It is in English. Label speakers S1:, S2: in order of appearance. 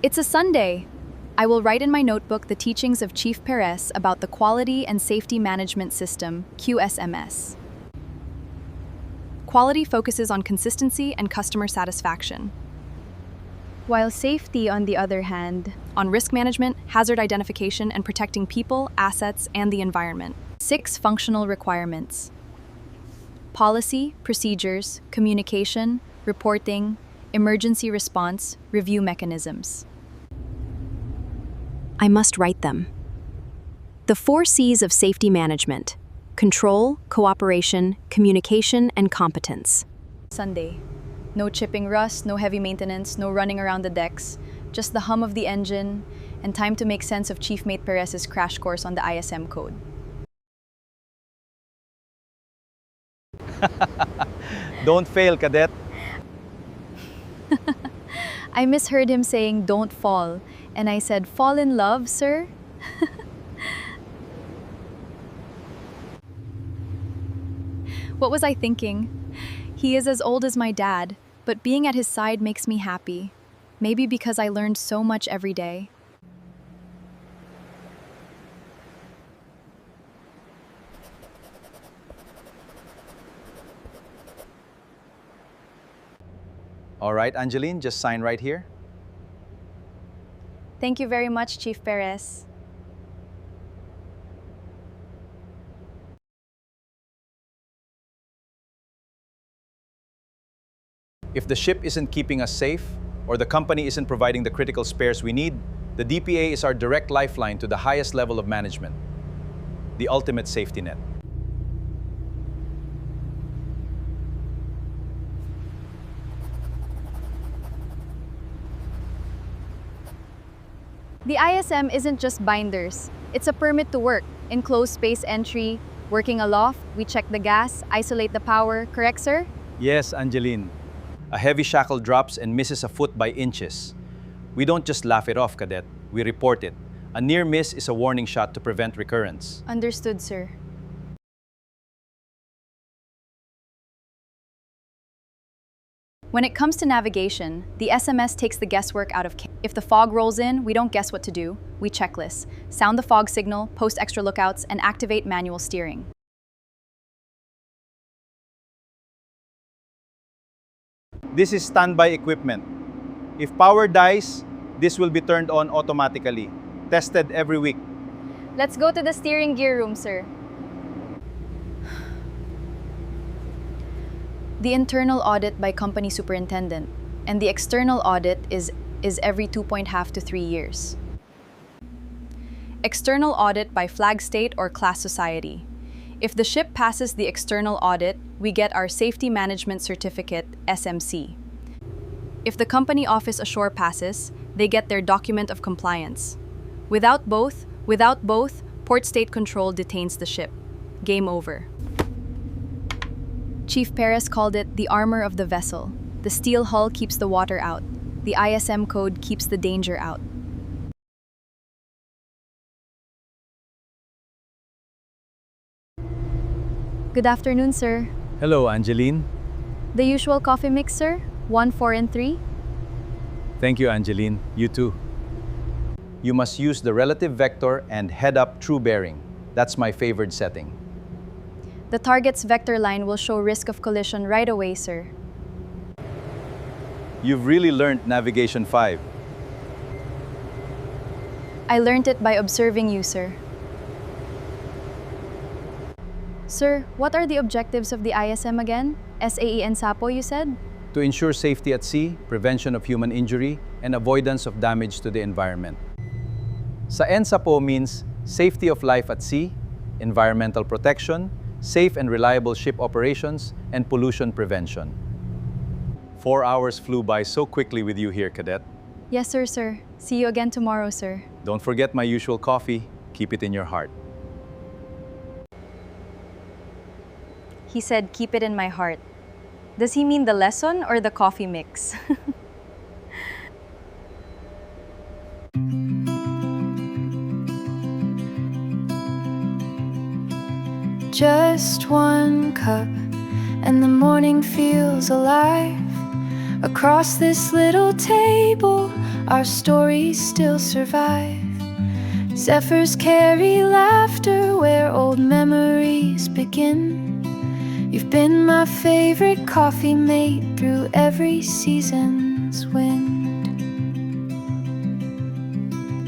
S1: It's a Sunday. I will write in my notebook the teachings of Chief Perez about the Quality and Safety Management System, QSMS. Quality focuses on consistency and customer satisfaction, while safety, on the other hand, on risk management, hazard identification, and protecting people, assets, and the environment. 6 functional requirements: policy, procedures, communication, reporting, emergency response, review mechanisms. I must write them. The 4 C's of safety management: control, cooperation, communication, and competence. Sunday. No chipping rust, no heavy maintenance, no running around the decks, just the hum of the engine, and time to make sense of Chief Mate Perez's crash course on the ISM Code.
S2: Don't fail, Cadet.
S1: I misheard him saying, "Don't fall," and I said, "Fall in love, sir?" What was I thinking? He is as old as my dad, but being at his side makes me happy. Maybe because I learned so much every day.
S2: All right, Angeline, just sign right here.
S1: Thank you very much, Chief Perez.
S2: If the ship isn't keeping us safe, or the company isn't providing the critical spares we need, the DPA is our direct lifeline to the highest level of management, the ultimate safety net.
S1: The ISM isn't just binders. It's a permit to work, enclosed space entry, working aloft, we check the gas, isolate the power, correct, sir?
S2: Yes, Angeline. A heavy shackle drops and misses a foot by inches. We don't just laugh it off, Cadet. We report it. A near miss is a warning shot to prevent recurrence.
S1: Understood, sir. When it comes to navigation, the SMS takes the guesswork out of If the fog rolls in, we don't guess what to do. We checklist, sound the fog signal, post extra lookouts, and activate manual steering.
S2: This is standby equipment. If power dies, this will be turned on automatically. Tested every week.
S1: Let's go to the steering gear room, sir. The internal audit by company superintendent, and the external audit is every 2.5 to 3 years. External audit by flag state or class society. If the ship passes the external audit, we get our Safety Management Certificate, SMC. If the company office ashore passes, they get their Document of Compliance. Without both, Port State Control detains the ship. Game over. Chief Perez called it the armor of the vessel. The steel hull keeps the water out. The ISM code keeps the danger out. Good afternoon, sir.
S2: Hello, Angeline.
S1: The usual coffee mix, sir? 1, 4, and 3?
S2: Thank you, Angeline. You too. You must use the relative vector and head-up true bearing. That's my favored setting.
S1: The target's vector line will show risk of collision right away, sir.
S2: You've really learned Navigation 5.
S1: I learned it by observing you, sir. Sir, what are the objectives of the ISM again? SAE and SAPO, you said?
S2: To ensure safety at sea, prevention of human injury, and avoidance of damage to the environment. Sa NSAPO means safety of life at sea, environmental protection, safe and reliable ship operations, and pollution prevention. 4 hours flew by so quickly with you here, Cadet.
S1: Yes, sir. See you again tomorrow, sir.
S2: Don't forget my usual coffee. Keep it in your heart.
S1: He said, keep it in my heart. Does he mean the lesson or the coffee mix?
S3: Just one cup, and the morning feels alive. Across this little table, our stories still survive. Zephyrs carry laughter where old memories begin. You've been my favorite coffee mate through every season's wind.